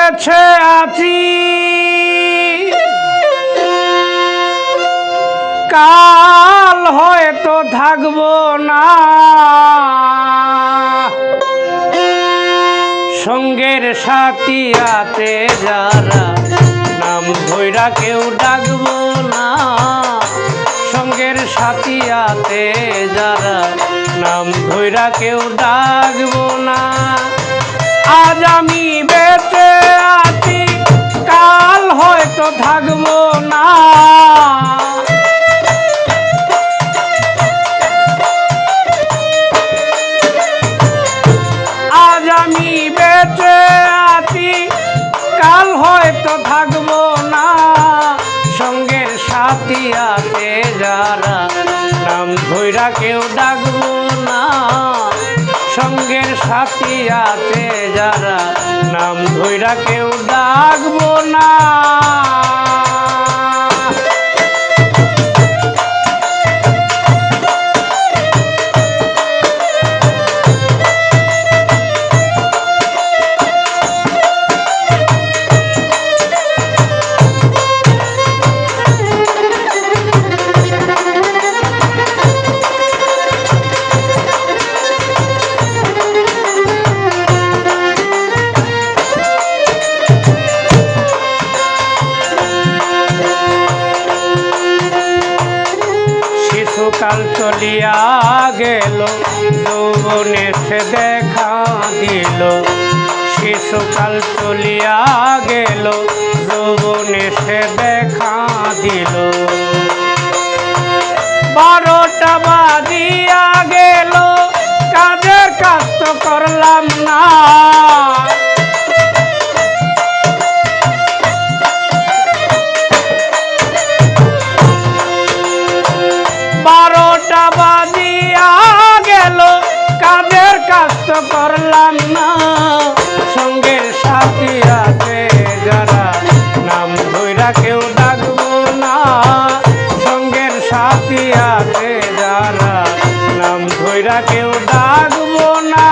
বেছে আছি কাল হয়তো থাকবো না, সঙ্গের সাথী আছে যারা নাম ধইরা কেউ ডাকবো না, সঙ্গের সাথী আছে যারা নাম ধইরা কেউ ডাকবো না। আজ আমি বেঁচে আছি কাল হয়তো থাকবো না, আজ আমি বেঁচে আছি কাল হয়তো থাকবো না, সঙ্গের সাথী আছে যারা নাম ধইরা কেউ ডাকবো না, সঙ্গের সাথী আছে যারা নাম ধইরা কেউ ডাকবো না। কাল চলিয়া গেল যৌবনে সে দেখা দিল, শিশুকাল চলিয়া গেল যৌবনে সে দেখা দিল, 12টা বাজিয়া গেল কাজের কাজ তো করলাম না, করলাম না, সঙ্গের সাথী আছে যারা নাম ধইরা কেউ ডাকবো না, সঙ্গের সাথী আছে যারা নাম ধইরা কেউ ডাকবো না।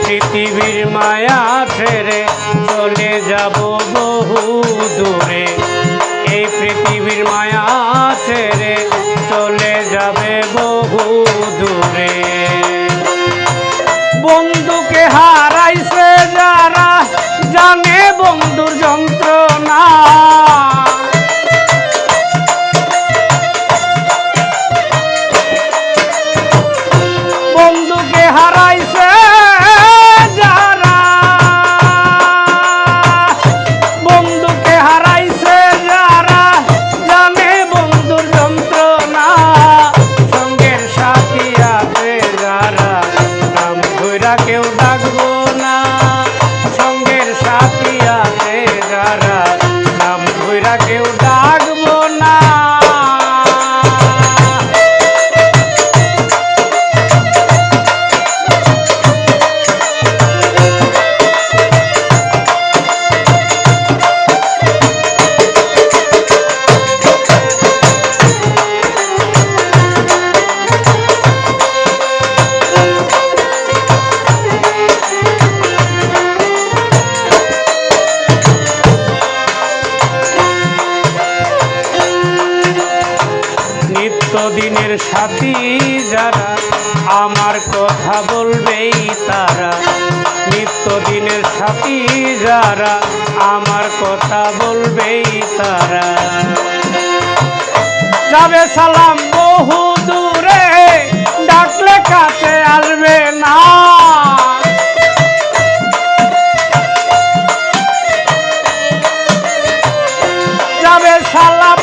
পৃথিবীর মায়া ছেড়ে চলে যাব বহু দূরে, এই পৃথিবীর মায়া ছেড়ে চলে যাবে বহু দূরে, বন্ধুকে হারাইছে যারা জানে বন্ধুর যন্ত্রণা, বন্ধুকে হারাইছে কেউ ডাকবো না, সঙ্গের সাথী আছে যারা নাম ধইরা কেউ ডাকবো না। নিত্যদিনের সাথী যারা আমার কথা বলবেই তারা, নিত্যদিনের সাথী যারা আমার কথা বলবেই তারা, যাবে সালাম বহু দূরে ডাকলে কাছে আসবে না, যাবে সালাম